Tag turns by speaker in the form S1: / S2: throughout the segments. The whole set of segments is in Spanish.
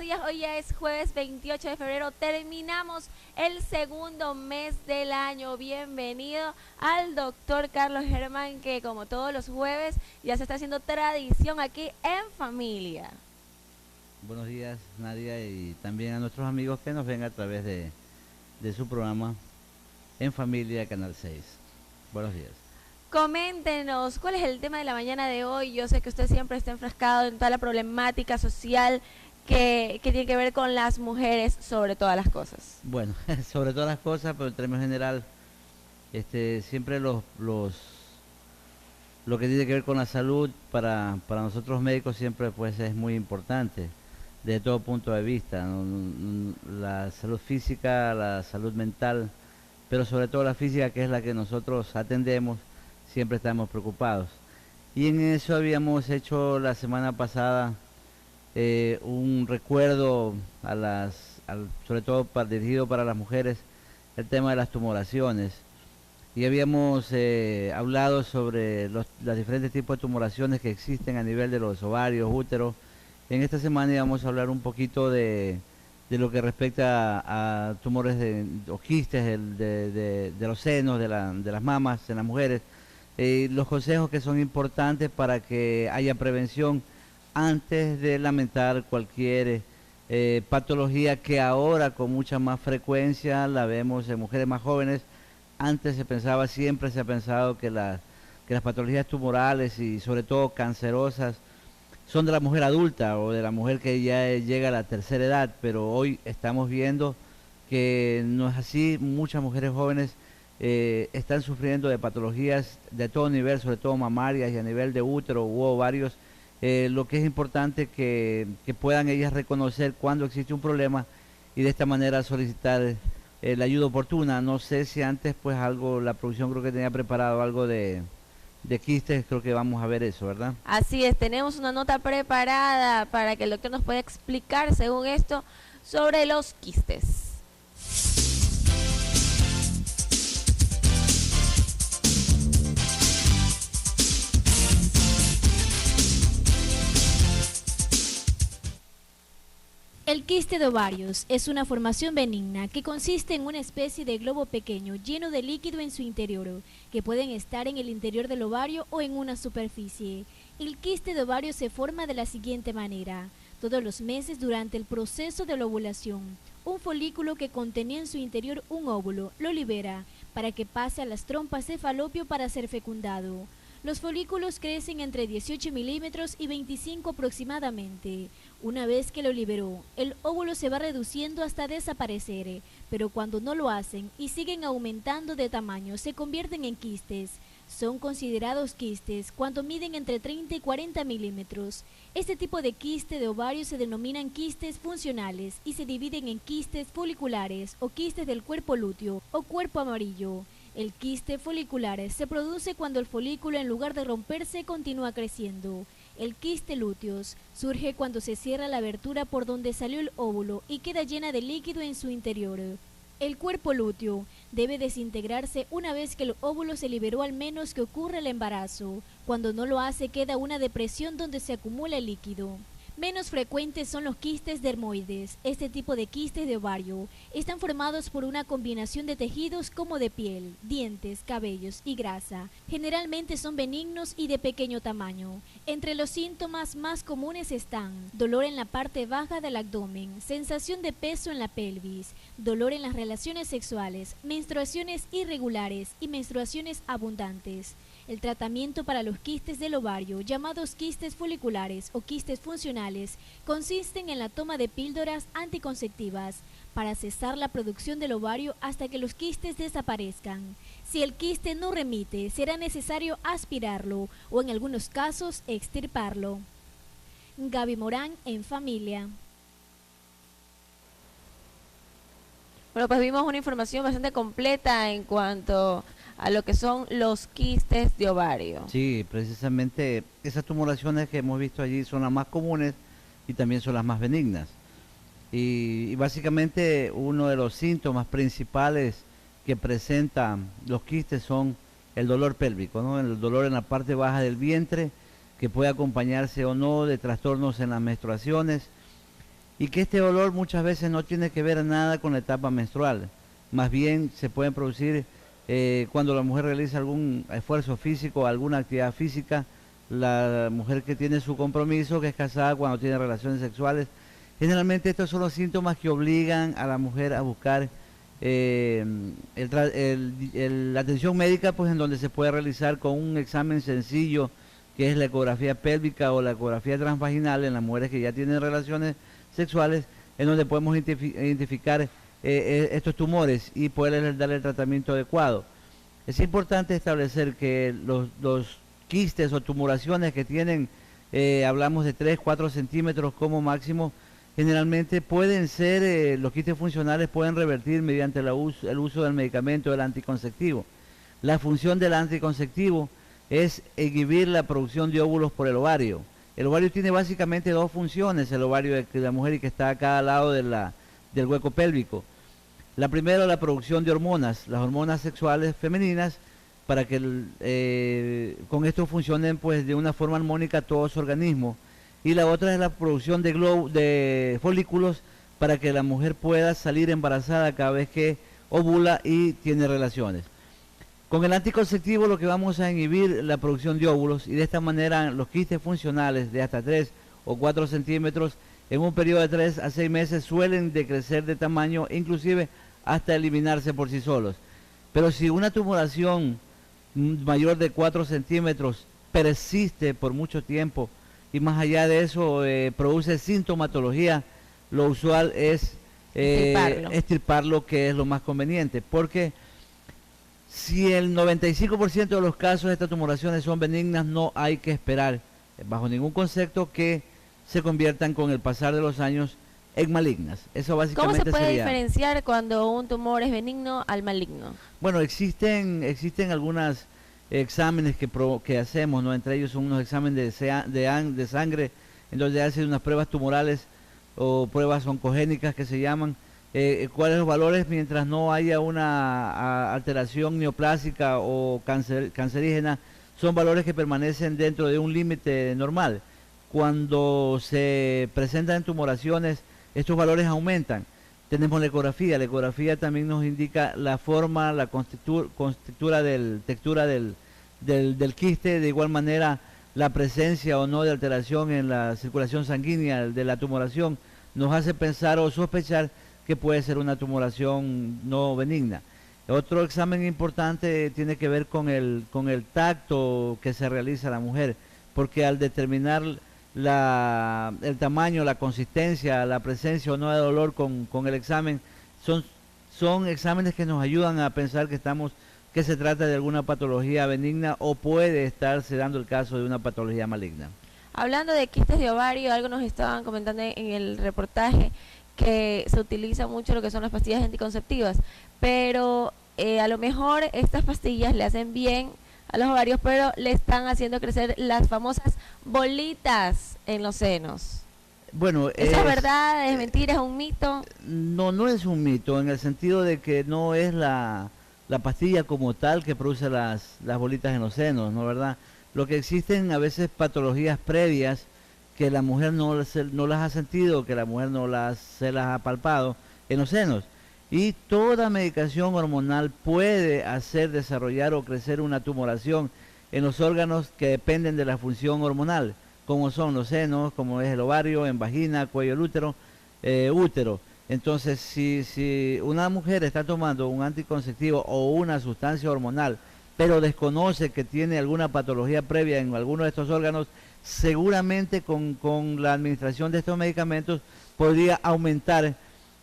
S1: días, hoy ya es jueves 28 de febrero, terminamos el segundo mes del año. Bienvenido al doctor Carlos Germán, que como todos los jueves ya se está haciendo tradición aquí en familia.
S2: Buenos días, Nadia, y también a nuestros amigos que nos ven a través de su programa En Familia, Canal 6. Buenos días.
S1: Coméntenos, ¿cuál es el tema de la mañana de hoy? Yo sé que usted siempre está enfrascado en toda la problemática social que tiene que ver con las mujeres sobre todas las cosas.
S2: Bueno, sobre todas las cosas, pero en términos general, siempre lo que tiene que ver con la salud para nosotros médicos siempre pues es muy importante desde todo punto de vista, ¿no? La salud física, la salud mental, pero sobre todo la física, que es la que nosotros atendemos, siempre estamos preocupados. Y en eso habíamos hecho la semana pasada un recuerdo sobre todo dirigido para las mujeres, el tema de las tumoraciones. Y habíamos hablado sobre los diferentes tipos de tumoraciones que existen a nivel de los ovarios, úteros. En esta semana íbamos a hablar un poquito de lo que respecta a tumores o quistes de los senos, de las mamas en las mujeres. Los consejos que son importantes para que haya prevención antes de lamentar cualquier patología que ahora con mucha más frecuencia la vemos en mujeres más jóvenes. Antes siempre se ha pensado que las patologías tumorales y sobre todo cancerosas son de la mujer adulta o de la mujer que ya llega a la tercera edad, pero hoy estamos viendo que no es así. Muchas mujeres jóvenes están sufriendo de patologías de todo nivel, sobre todo mamarias y a nivel de útero u ovarios. Lo que es importante que puedan ellas reconocer cuando existe un problema y de esta manera solicitar la ayuda oportuna. No sé si antes pues la producción creo que tenía preparado algo de quistes, creo que vamos a ver eso, ¿verdad?
S1: Así es, tenemos una nota preparada para que el doctor nos pueda explicar, según esto, sobre los quistes.
S3: El quiste de ovarios es una formación benigna que consiste en una especie de globo pequeño lleno de líquido en su interior, que pueden estar en el interior del ovario o en una superficie. El quiste de ovario se forma de la siguiente manera. Todos los meses durante el proceso de la ovulación, un folículo que contenía en su interior un óvulo lo libera para que pase a las trompas de falopio para ser fecundado. Los folículos crecen entre 18 milímetros y 25 aproximadamente. Una vez que lo liberó, el óvulo se va reduciendo hasta desaparecer, pero cuando no lo hacen y siguen aumentando de tamaño, se convierten en quistes. Son considerados quistes cuando miden entre 30 y 40 milímetros. Este tipo de quiste de ovario se denominan quistes funcionales y se dividen en quistes foliculares o quistes del cuerpo lúteo o cuerpo amarillo. El quiste folicular se produce cuando el folículo, en lugar de romperse, continúa creciendo. El quiste lúteos surge cuando se cierra la abertura por donde salió el óvulo y queda llena de líquido en su interior. El cuerpo lúteo debe desintegrarse una vez que el óvulo se liberó, al menos que ocurra el embarazo. Cuando no lo hace, queda una depresión donde se acumula el líquido. Menos frecuentes son los quistes dermoides. Este tipo de quistes de ovario están formados por una combinación de tejidos como de piel, dientes, cabellos y grasa. Generalmente son benignos y de pequeño tamaño. Entre los síntomas más comunes están dolor en la parte baja del abdomen, sensación de peso en la pelvis, dolor en las relaciones sexuales, menstruaciones irregulares y menstruaciones abundantes. El tratamiento para los quistes del ovario, llamados quistes foliculares o quistes funcionales, consisten en la toma de píldoras anticonceptivas para cesar la producción del ovario hasta que los quistes desaparezcan. Si el quiste no remite, será necesario aspirarlo o en algunos casos extirparlo. Gaby Morán, en Familia.
S1: Bueno, pues vimos una información bastante completa en cuanto a lo que son los quistes de ovario.
S2: Sí, precisamente esas tumoraciones que hemos visto allí son las más comunes y también son las más benignas. Y básicamente uno de los síntomas principales que presentan los quistes son el dolor pélvico, ¿no? El dolor en la parte baja del vientre, que puede acompañarse o no de trastornos en las menstruaciones. y que este dolor muchas veces no tiene que ver nada con la etapa menstrual. Más bien se pueden producir cuando la mujer realiza algún esfuerzo físico, alguna actividad física, la mujer que tiene su compromiso, que es casada, cuando tiene relaciones sexuales. Generalmente estos son los síntomas que obligan a la mujer a buscar la atención médica, pues en donde se puede realizar con un examen sencillo, que es la ecografía pélvica o la ecografía transvaginal en las mujeres que ya tienen relaciones sexuales, en donde podemos identificar estos tumores y poder darle el tratamiento adecuado. Es importante establecer que los quistes o tumoraciones que tienen, hablamos de 3-4 centímetros como máximo, generalmente pueden ser, los quistes funcionales pueden revertir mediante el uso del medicamento del anticonceptivo. La función del anticonceptivo es inhibir la producción de óvulos por el ovario. El ovario tiene básicamente dos funciones, el ovario de la mujer y que está a cada lado del hueco pélvico. La primera, la producción de hormonas, las hormonas sexuales femeninas, para que con esto funcionen pues de una forma armónica todo su organismo. Y la otra es la producción de folículos para que la mujer pueda salir embarazada cada vez que ovula y tiene relaciones. Con el anticonceptivo lo que vamos a inhibir la producción de óvulos y de esta manera los quistes funcionales de hasta 3 o 4 centímetros en un periodo de 3 a 6 meses suelen decrecer de tamaño, inclusive hasta eliminarse por sí solos. Pero si una tumoración mayor de 4 centímetros persiste por mucho tiempo y más allá de eso produce sintomatología, lo usual es extirparlo, que es lo más conveniente, porque si el 95% de los casos de estas tumoraciones son benignas, no hay que esperar bajo ningún concepto que se conviertan con el pasar de los años en malignas. Eso básicamente
S1: ¿Cómo se puede
S2: sería
S1: diferenciar cuando un tumor es benigno al maligno?
S2: Bueno, existen algunos exámenes que hacemos, ¿no? Entre ellos son unos exámenes de sangre, en donde hacen unas pruebas tumorales o pruebas oncogénicas que se llaman, cuáles los valores mientras no haya una alteración neoplásica o cancerígena, son valores que permanecen dentro de un límite normal. Cuando se presentan tumoraciones, estos valores aumentan. Tenemos la ecografía también nos indica la forma, la textura del quiste, de igual manera la presencia o no de alteración en la circulación sanguínea de la tumoración nos hace pensar o sospechar que puede ser una tumoración no benigna. Otro examen importante tiene que ver con el tacto que se realiza a la mujer, porque al determinar el tamaño, la consistencia, la presencia o no de dolor con el examen, son exámenes que nos ayudan a pensar que se trata de alguna patología benigna o puede estarse dando el caso de una patología maligna.
S1: Hablando de quistes de ovario, algo nos estaban comentando en el reportaje, que se utiliza mucho lo que son las pastillas anticonceptivas, pero a lo mejor estas pastillas le hacen bien a los ovarios, pero le están haciendo crecer las famosas bolitas en los senos.
S2: Bueno,
S1: ¿Eso es verdad? ¿Es mentira? ¿Es un mito?
S2: No es un mito, en el sentido de que no es la pastilla como tal que produce las bolitas en los senos, ¿no, verdad? Lo que existen a veces patologías previas que la mujer no las ha sentido, que la mujer se las ha palpado en los senos. Y toda medicación hormonal puede hacer desarrollar o crecer una tumoración en los órganos que dependen de la función hormonal, como son los senos, como es el ovario, en vagina, cuello del útero. Entonces, si una mujer está tomando un anticonceptivo o una sustancia hormonal, pero desconoce que tiene alguna patología previa en alguno de estos órganos, seguramente con la administración de estos medicamentos podría aumentar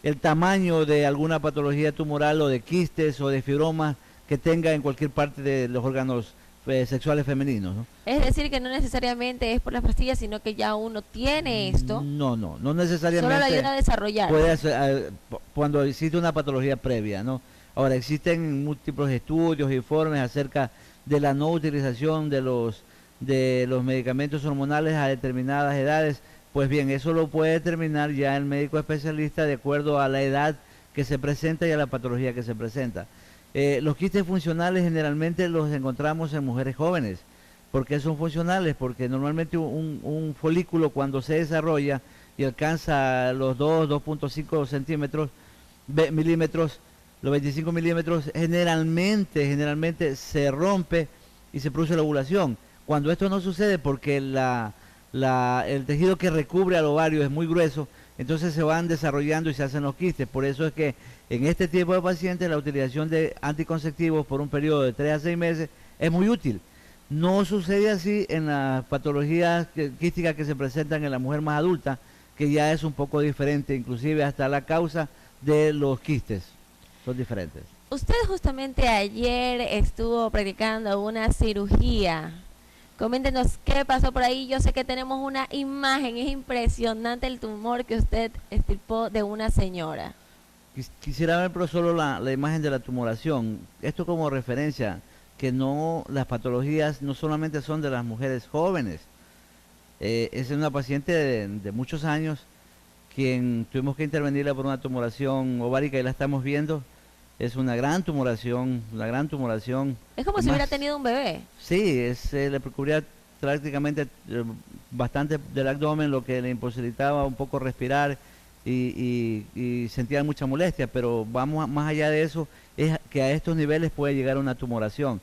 S2: el tamaño de alguna patología tumoral o de quistes o de fibromas que tenga en cualquier parte de los órganos sexuales femeninos, ¿no?
S1: Es decir, que no necesariamente es por las pastillas, sino que ya uno tiene esto.
S2: No necesariamente.
S1: Solo lo ayuda a desarrollar.
S2: Cuando existe una patología previa, ¿no? Ahora, existen múltiples estudios, informes acerca de la no utilización de los medicamentos hormonales a determinadas edades. Pues bien, eso lo puede determinar ya el médico especialista de acuerdo a la edad que se presenta y a la patología que se presenta. Los quistes funcionales generalmente los encontramos en mujeres jóvenes. ¿Por qué son funcionales? Porque normalmente un folículo cuando se desarrolla y alcanza los 2.5 centímetros, milímetros, los 25 milímetros, generalmente se rompe y se produce la ovulación. Cuando esto no sucede porque el tejido que recubre al ovario es muy grueso, entonces se van desarrollando y se hacen los quistes. Por eso es que en este tipo de pacientes la utilización de anticonceptivos por un periodo de 3 a 6 meses es muy útil. No sucede así en las patologías quísticas que se presentan en la mujer más adulta, que ya es un poco diferente, inclusive hasta la causa de los quistes son diferentes.
S1: Usted justamente ayer estuvo practicando una cirugía. Coméntenos qué pasó por ahí. Yo sé que tenemos una imagen, es impresionante el tumor que usted extirpó de una señora.
S2: Quisiera ver pero solo la imagen de la tumoración. Esto como referencia, que no, las patologías no solamente son de las mujeres jóvenes. Es una paciente de muchos años, quien tuvimos que intervenirla por una tumoración ovárica y la estamos viendo. Es una gran tumoración,
S1: Es como si hubiera tenido un bebé.
S2: Sí, le cubría prácticamente bastante del abdomen, lo que le imposibilitaba un poco respirar y sentía mucha molestia, pero vamos más allá de eso, es que a estos niveles puede llegar una tumoración.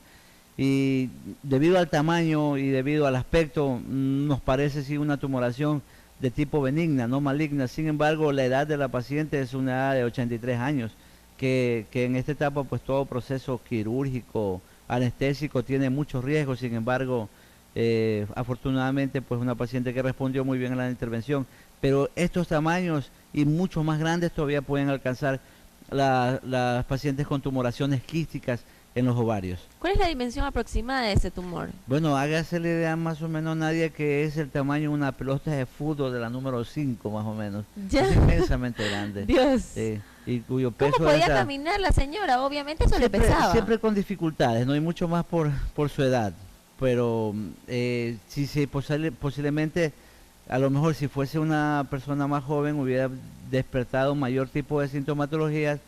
S2: Y debido al tamaño y debido al aspecto, nos parece sí una tumoración de tipo benigna, no maligna. Sin embargo, la edad de la paciente es una edad de 83 años, que en esta etapa pues todo proceso quirúrgico, anestésico tiene muchos riesgos. Sin embargo, afortunadamente pues una paciente que respondió muy bien a la intervención, pero estos tamaños y mucho más grandes todavía pueden alcanzar las pacientes con tumoraciones quísticas en los ovarios.
S1: ¿Cuál es la dimensión aproximada de ese tumor?
S2: Bueno, hágase la idea más o menos, Nadia, que es el tamaño de una pelota de fútbol de la número 5 más o menos.
S1: ¿Ya?
S2: Es inmensamente grande.
S1: Dios.
S2: Y cuyo peso
S1: ¿Cómo podía caminar la señora? Obviamente eso le pesaba.
S2: Siempre con dificultades, no hay mucho más por su edad, pero posiblemente, a lo mejor si fuese una persona más joven hubiera despertado mayor tipo de sintomatologías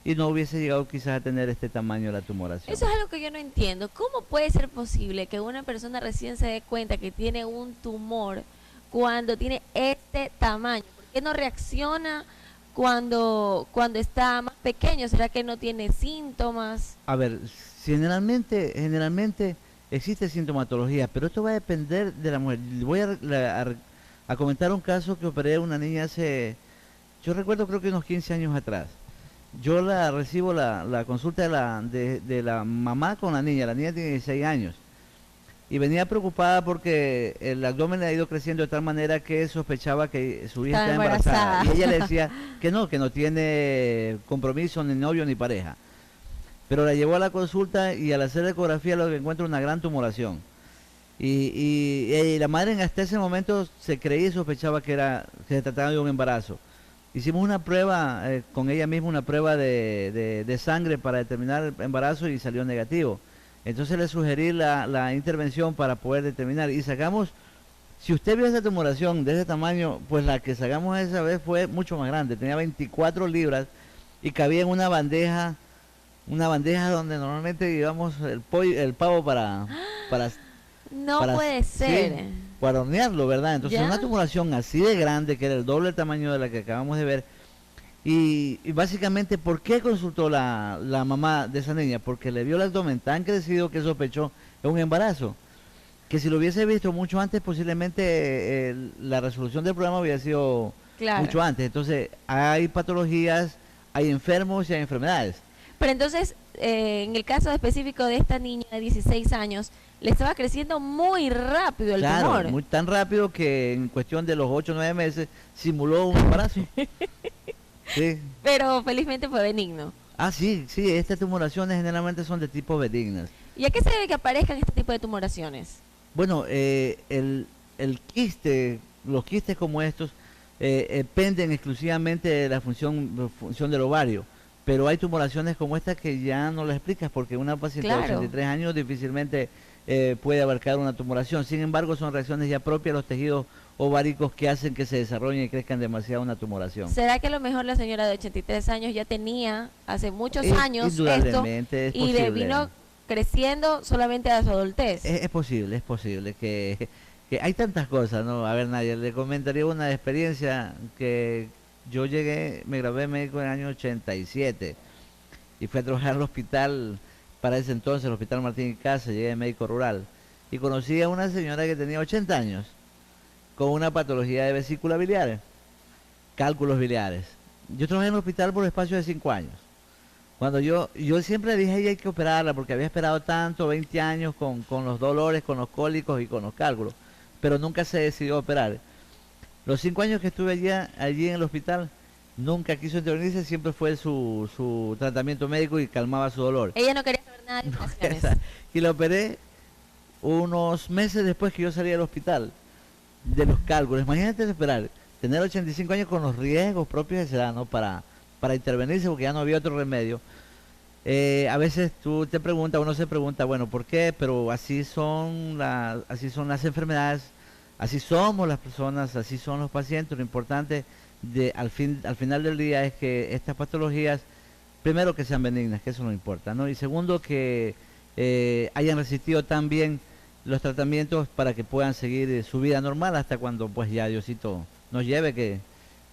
S2: y no hubiese llegado quizás a tener este tamaño de la tumoración.
S1: Eso es algo que yo no entiendo. ¿Cómo puede ser posible que una persona recién se dé cuenta que tiene un tumor cuando tiene este tamaño? ¿Por qué no reacciona cuando está más pequeño? ¿Será que no tiene síntomas?
S2: A ver, generalmente existe sintomatología, pero esto va a depender de la mujer. Voy a comentar un caso que operé a una niña yo recuerdo creo que unos 15 años atrás. Yo recibo la consulta de la mamá con la niña tiene 16 años, y venía preocupada porque el abdomen le ha ido creciendo de tal manera que sospechaba que su hija está embarazada. Y ella le decía que no tiene compromiso, ni novio, ni pareja. Pero la llevó a la consulta y al hacer la ecografía lo que encuentra una gran tumoración. Y la madre hasta ese momento se creía y sospechaba que se trataba de un embarazo. Hicimos una prueba con ella misma, una prueba de sangre para determinar el embarazo y salió negativo. Entonces le sugerí la intervención para poder determinar. Y sacamos, si usted vio esa tumoración de ese tamaño, pues la que sacamos esa vez fue mucho más grande. Tenía 24 libras y cabía en una bandeja donde normalmente llevamos el pavo para
S1: no puede ser.
S2: Sí, para hornearlo, ¿verdad? Entonces
S1: ¿Ya?
S2: una tumoración así de grande, que era el doble del tamaño de la que acabamos de ver. Y básicamente, ¿por qué consultó la mamá de esa niña? Porque le vio el abdomen tan crecido que sospechó de un embarazo. Que si lo hubiese visto mucho antes, posiblemente la resolución del problema hubiera sido mucho antes. Entonces, hay patologías, hay enfermos y hay enfermedades.
S1: Pero entonces, en el caso específico de esta niña de 16 años, le estaba creciendo muy rápido el tumor.
S2: Muy tan rápido que en cuestión de los 8 o 9 meses simuló un embarazo. Sí.
S1: Pero felizmente fue benigno.
S2: Sí, estas tumoraciones generalmente son de tipo benignas.
S1: ¿Y a qué se debe que aparezcan este tipo de tumoraciones?
S2: Bueno, el quiste, los quistes como estos, dependen exclusivamente de la función del ovario. Pero hay tumoraciones como esta que ya no las explicas, porque una paciente de 83 años difícilmente puede abarcar una tumoración. Sin embargo, son reacciones ya propias de los tejidos ováricos que hacen que se desarrollen y crezcan demasiado una tumoración.
S1: ¿Será que a lo mejor la señora de 83 años ya tenía hace muchos años esto y le vino creciendo solamente a su adultez?
S2: Es posible que que hay tantas cosas, ¿no? A ver, Nadia, le comentaría una experiencia que yo llegué, me gradué de médico en el año 87 y fui a trabajar al hospital, para ese entonces, el Hospital Martín y Casa, llegué de médico rural y conocí a una señora que tenía 80 años con una patología de vesícula biliar, cálculos biliares. Yo trabajé en el hospital por espacio de 5 años. Cuando yo siempre dije, "Ey, hay que operarla", porque había esperado tanto, 20 años con los dolores, con los cólicos y con los cálculos, pero nunca se decidió operar. Los 5 años que estuve allí en el hospital, nunca quiso intervenirse, siempre fue su tratamiento médico y calmaba su dolor.
S1: Ella no quería saber nada de operaciones.
S2: Y la operé unos meses después que yo salí del hospital, de los cálculos. Imagínate esperar, tener 85 años con los riesgos propios de esa edad, ¿no? Para intervenirse, porque ya no había otro remedio. A veces tú te preguntas, uno se pregunta, bueno, ¿por qué? Pero así son las enfermedades, así somos las personas, así son los pacientes. Lo importante al final del día es que estas patologías, primero que sean benignas, que eso no importa, ¿no? Y segundo que hayan resistido tan bien los tratamientos para que puedan seguir su vida normal hasta cuando pues ya Diosito nos lleve,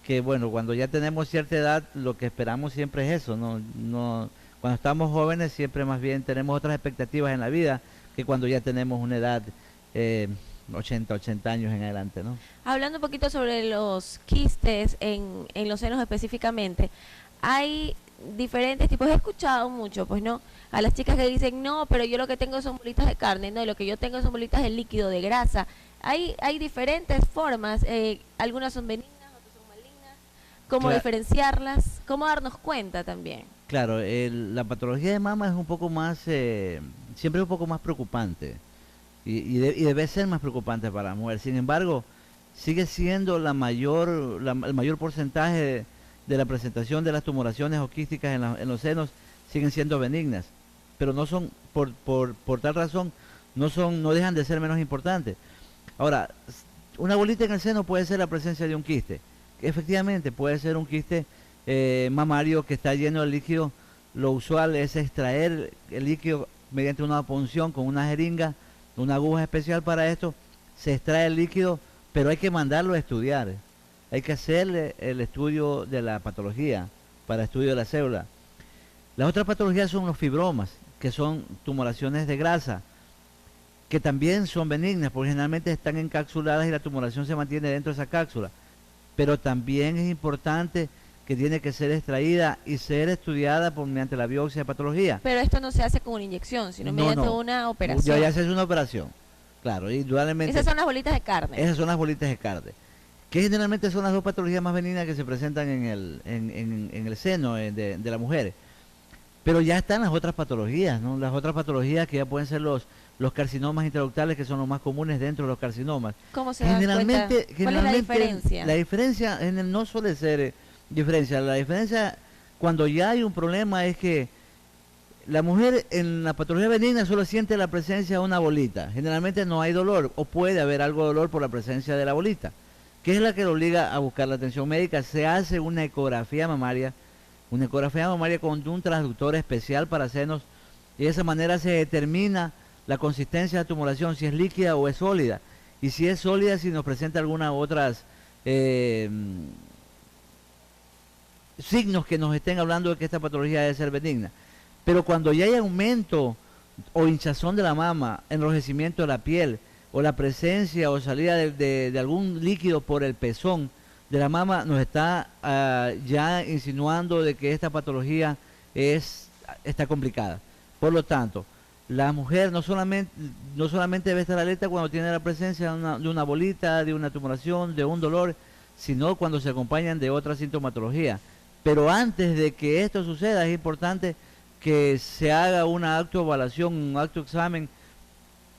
S2: que bueno, cuando ya tenemos cierta edad, lo que esperamos siempre es eso, no cuando estamos jóvenes siempre más bien tenemos otras expectativas en la vida que cuando ya tenemos una edad 80 años en adelante, ¿no?
S1: Hablando un poquito sobre los quistes en los senos específicamente, hay diferentes tipos. He escuchado mucho, pues no, a las chicas que dicen, no, pero yo lo que tengo son bolitas de carne, no, lo que yo tengo son bolitas de líquido, de grasa. Hay diferentes formas, algunas son benignas, otras son malignas. ¿Cómo diferenciarlas? ¿Cómo darnos cuenta también?
S2: Claro, la patología de mama es un poco más, siempre es un poco más preocupante y debe ser más preocupante para la mujer. Sin embargo, sigue siendo el mayor porcentaje de la presentación de las tumoraciones o quísticas en los senos siguen siendo benignas, pero no son, por tal razón, no dejan de ser menos importantes. Ahora, una bolita en el seno puede ser la presencia de un quiste. Efectivamente, puede ser un quiste mamario que está lleno de líquido. Lo usual es extraer el líquido mediante una punción con una jeringa, una aguja especial para esto. Se extrae el líquido, pero hay que mandarlo a estudiar. Hay que hacerle el estudio de la patología para estudio de la célula. Las otras patologías son los fibromas, que son tumoraciones de grasa, que también son benignas, porque generalmente están encapsuladas y la tumoración se mantiene dentro de esa cápsula. Pero también es importante que tiene que ser extraída y ser estudiada mediante la biopsia de patología.
S1: Pero esto no se hace con una inyección, sino mediante una operación.
S2: Ya se hace una operación, claro, indudablemente.
S1: Esas son las bolitas de carne.
S2: Esas son las bolitas de carne, que generalmente son las dos patologías más benignas que se presentan en el seno de la mujer. Pero ya están las otras patologías, ¿no? Las otras patologías que ya pueden ser los carcinomas intraductales, que son los más comunes dentro de los carcinomas.
S1: ¿Cómo se dan cuenta? ¿Cuál es la diferencia?
S2: La diferencia no suele ser diferencia. La diferencia cuando ya hay un problema es que la mujer en la patología benigna solo siente la presencia de una bolita. Generalmente no hay dolor, o puede haber algo de dolor por la presencia de la bolita, que es la que le obliga a buscar la atención médica. Se hace una ecografía mamaria con un transductor especial para senos, y de esa manera se determina la consistencia de la tumoración, si es líquida o es sólida, y si es sólida, si nos presenta algunas otras signos que nos estén hablando de que esta patología debe ser benigna. Pero cuando ya hay aumento o hinchazón de la mama, enrojecimiento de la piel, o la presencia o salida de algún líquido por el pezón de la mama, nos está ya insinuando de que esta patología está complicada. Por lo tanto, la mujer no solamente debe estar alerta cuando tiene la presencia de una bolita, de una tumoración, de un dolor, sino cuando se acompañan de otra sintomatología. Pero antes de que esto suceda, es importante que se haga una autoevaluación, un autoexamen,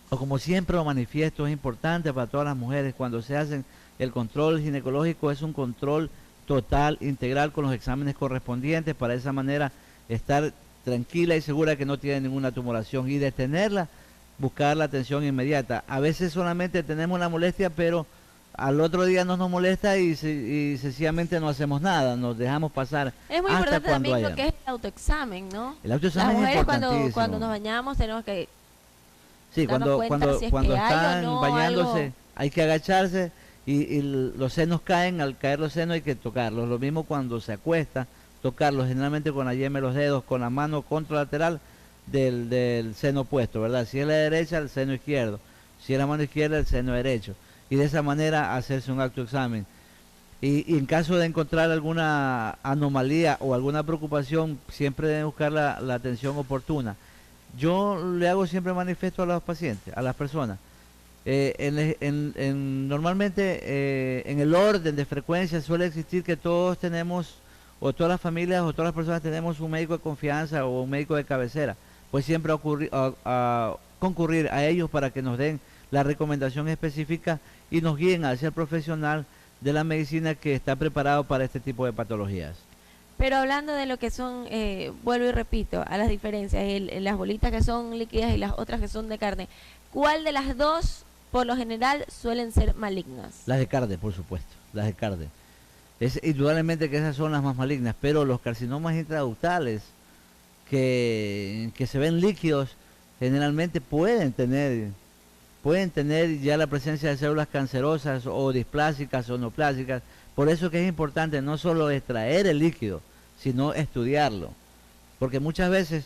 S2: o como siempre lo manifiesto, es importante para todas las mujeres, cuando se hacen el control ginecológico, es un control total, integral, con los exámenes correspondientes, para de esa manera estar tranquila y segura que no tiene ninguna tumoración, y de tenerla, buscar la atención inmediata. A veces solamente tenemos la molestia, pero al otro día no nos molesta y sencillamente no hacemos nada, nos dejamos pasar.
S1: Es muy
S2: hasta
S1: importante también lo que es el autoexamen, ¿no?
S2: El autoexamen
S1: Las mujeres
S2: es importantísimo.
S1: cuando nos bañamos tenemos que
S2: sí,
S1: darnos
S2: cuando
S1: cuenta si es
S2: cuando
S1: que hay
S2: están
S1: o no
S2: bañándose,
S1: algo
S2: hay que agacharse y los senos caen, al caer los senos hay que tocarlos. Lo mismo cuando se acuesta, tocarlos generalmente con la yema de los dedos, con la mano contralateral del seno opuesto, ¿verdad? Si es la derecha, el seno izquierdo. Si es la mano izquierda, el seno derecho. Y de esa manera hacerse un autoexamen. Y en caso de encontrar alguna anomalía o alguna preocupación, siempre deben buscar la atención oportuna. Yo le hago siempre manifiesto a los pacientes, a las personas. Normalmente en el orden de frecuencia suele existir que todos tenemos, o todas las familias o todas las personas tenemos un médico de confianza o un médico de cabecera. Pues siempre a concurrir a ellos para que nos den la recomendación específica y nos guíen hacia el profesional de la medicina que está preparado para este tipo de patologías.
S1: Pero hablando de lo que son, vuelvo y repito, a las diferencias, las bolitas que son líquidas y las otras que son de carne, ¿cuál de las dos, por lo general, suelen ser malignas?
S2: Las de carne, por supuesto, las de carne. Es indudablemente que esas son las más malignas, pero los carcinomas intraductales que se ven líquidos, generalmente pueden tener ya la presencia de células cancerosas o displásicas o neoplásicas. Por eso que es importante no solo extraer el líquido, sino estudiarlo. Porque muchas veces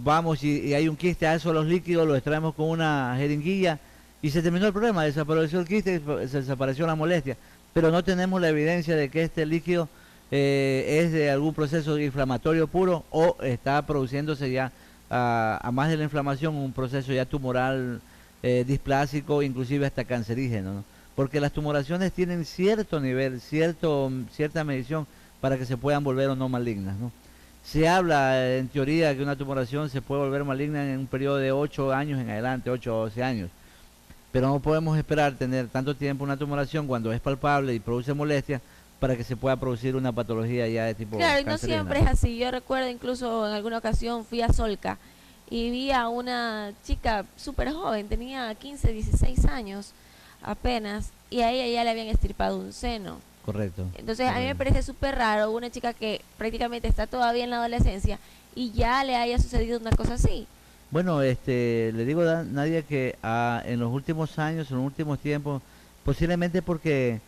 S2: vamos y hay un quiste, a eso los líquidos lo extraemos con una jeringuilla y se terminó el problema, desapareció el quiste, se desapareció la molestia. Pero no tenemos la evidencia de que este líquido es de algún proceso inflamatorio puro o está produciéndose ya a más de la inflamación un proceso ya tumoral, displásico, inclusive hasta cancerígeno, ¿no? Porque las tumoraciones tienen cierto nivel, cierta medición para que se puedan volver o no malignas, ¿no? Se habla en teoría que una tumoración se puede volver maligna en un periodo de 8 años en adelante, 8 o 12 años. Pero no podemos esperar tener tanto tiempo una tumoración cuando es palpable y produce molestia para que se pueda producir una patología ya de tipo
S1: Claro, y no
S2: cancerígena.
S1: siempre es así. Yo recuerdo incluso en alguna ocasión fui a Solca y vi a una chica súper joven, tenía 15, 16 años apenas, y a ella ya le habían extirpado un seno.
S2: Correcto.
S1: Entonces a mí me parece súper raro una chica que prácticamente está todavía en la adolescencia y ya le haya sucedido una cosa así.
S2: Bueno, le digo a Nadia que en los últimos años, en los últimos tiempos, posiblemente porque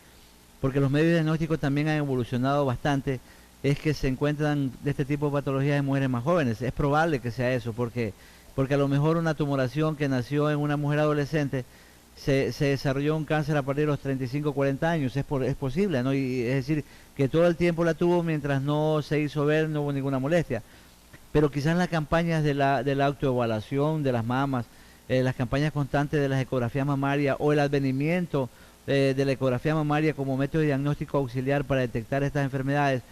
S2: los medios diagnósticos también han evolucionado bastante, es que se encuentran de este tipo de patologías en mujeres más jóvenes. Es probable que sea eso, porque a lo mejor una tumoración que nació en una mujer adolescente se desarrolló un cáncer a partir de los 35, 40 años, es posible, ¿no? Y es decir, que todo el tiempo la tuvo mientras no se hizo ver, no hubo ninguna molestia. Pero quizás las campañas de la autoevaluación de las mamas, las campañas constantes de las ecografías mamarias o el advenimiento de la ecografía mamaria como método de diagnóstico auxiliar para detectar estas enfermedades,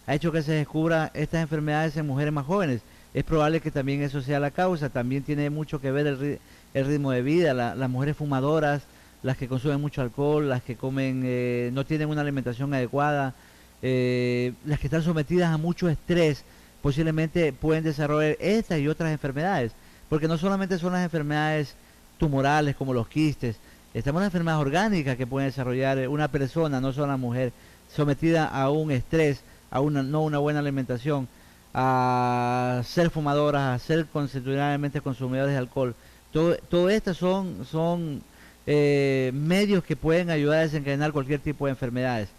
S2: ha hecho que se descubra estas enfermedades en mujeres más jóvenes. Es probable que también eso sea la causa. También tiene mucho que ver el ritmo de vida, las mujeres fumadoras, las que consumen mucho alcohol, las que comen, no tienen una alimentación adecuada, las que están sometidas a mucho estrés, posiblemente pueden desarrollar estas y otras enfermedades, porque no solamente son las enfermedades tumorales como los quistes, estamos en las enfermedades orgánicas que pueden desarrollar una persona, no solo la mujer, sometida a un estrés, a no una buena alimentación, a ser fumadoras, a ser constitucionalmente consumidores de alcohol. Todo esto son medios que pueden ayudar a desencadenar cualquier tipo de enfermedades.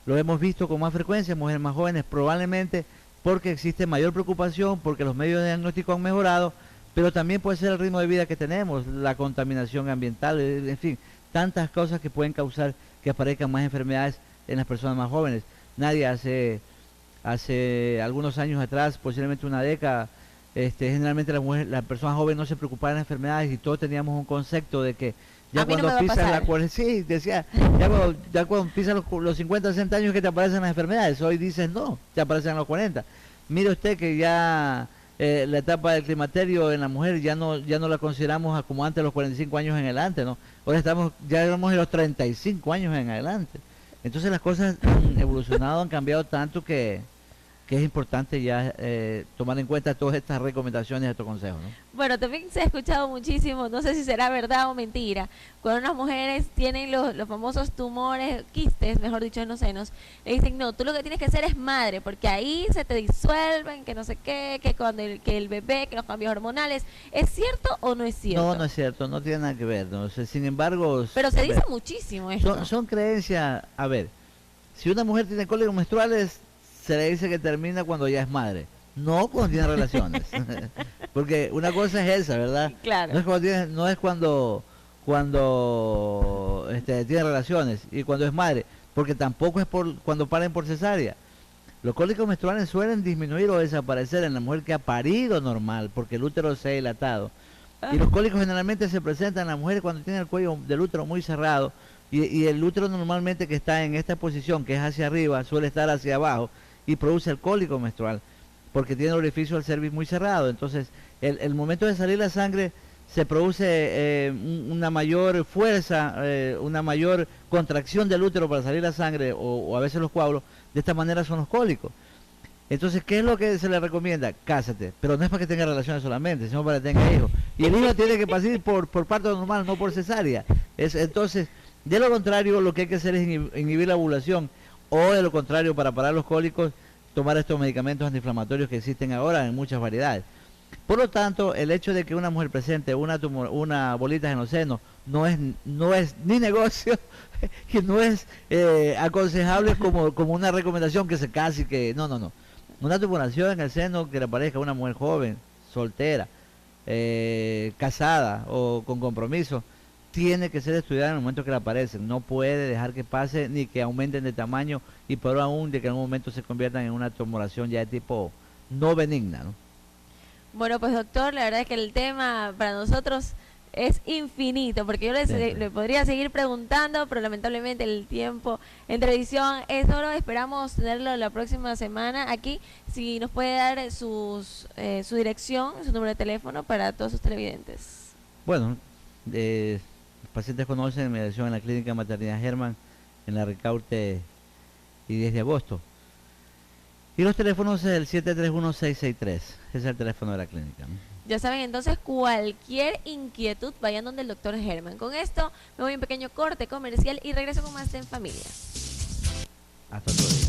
S2: Lo hemos visto con más frecuencia en mujeres más jóvenes, probablemente porque existe mayor preocupación, porque los medios de diagnóstico han mejorado, pero también puede ser el ritmo de vida que tenemos, la contaminación ambiental, en fin, tantas cosas que pueden causar que aparezcan más enfermedades en las personas más jóvenes. Nadie hace algunos años atrás, posiblemente una década, generalmente las personas jóvenes no se preocupaban de enfermedades y todos teníamos un concepto de que ya
S1: A mí no
S2: cuando
S1: me va a
S2: pisas
S1: pasar.
S2: sí, decía, ya cuando pisas los 50, 60 años que te aparecen las enfermedades, hoy dices no, te aparecen a los 40. Mire usted que ya la etapa del climaterio en la mujer ya no la consideramos como antes los 45 años en adelante, ¿no? Ahora ya estamos en los 35 años en adelante. Entonces las cosas han evolucionado, han cambiado tanto que que es importante ya tomar en cuenta todas estas recomendaciones y estos consejos, ¿no?
S1: Bueno, también se ha escuchado muchísimo, no sé si será verdad o mentira, cuando unas mujeres tienen los famosos tumores, quistes, mejor dicho, en los senos, le dicen, no, tú lo que tienes que hacer es madre, porque ahí se te disuelven, que no sé qué, que cuando que el bebé, que los cambios hormonales. ¿Es cierto o no es cierto?
S2: No, no es cierto, no tiene nada que ver, ¿no? O sea, sin embargo...
S1: Pero se dice muchísimo esto.
S2: Son creencias, a ver, si una mujer tiene cólicos menstruales, se le dice que termina cuando ya es madre, no cuando tiene relaciones. Porque una cosa es esa, ¿verdad?
S1: Claro.
S2: No es cuando tiene relaciones y cuando es madre, porque tampoco es cuando paren por cesárea. Los cólicos menstruales suelen disminuir o desaparecer en la mujer que ha parido normal, porque el útero se ha dilatado. Y los cólicos generalmente se presentan en las mujeres cuando tienen el cuello del útero muy cerrado y el útero normalmente que está en esta posición, que es hacia arriba, suele estar hacia abajo y produce el cólico menstrual, porque tiene el orificio del cervix muy cerrado. Entonces, el momento de salir la sangre se produce una mayor fuerza, una mayor contracción del útero para salir la sangre o a veces los coágulos. De esta manera son los cólicos. Entonces, ¿qué es lo que se le recomienda? Cásate, pero no es para que tenga relaciones solamente, sino para que tenga hijos. Y el hijo tiene que pasar por parto normal, no por cesárea. Entonces, de lo contrario, lo que hay que hacer es inhibir la ovulación, o de lo contrario, para parar los cólicos, tomar estos medicamentos antiinflamatorios que existen ahora en muchas variedades. Por lo tanto, el hecho de que una mujer presente una bolita en los senos no es ni negocio y no es aconsejable como una recomendación que se case y que no. Una tumoración en el seno que le parezca a una mujer joven, soltera, casada o con compromiso, tiene que ser estudiada en el momento que le aparecen. No puede dejar que pase ni que aumenten de tamaño y peor aún de que en un momento se conviertan en una tumoración ya de tipo no benigna, ¿no?
S1: Bueno, pues doctor, la verdad es que el tema para nosotros es infinito, porque yo le podría seguir preguntando, pero lamentablemente el tiempo en televisión es oro. Esperamos tenerlo la próxima semana aquí. Si nos puede dar su dirección, su número de teléfono para todos sus televidentes.
S2: Bueno, los pacientes conocen mi dirección en la Clínica Maternidad Germán, en la Ricaurte y 10 de agosto. Y los teléfonos es el 731-663, es el teléfono de la clínica, ¿no?
S1: Ya saben, entonces, cualquier inquietud, vayan donde el doctor Germán. Con esto me voy a un pequeño corte comercial y regreso con más de En Familia.
S2: Hasta otro día.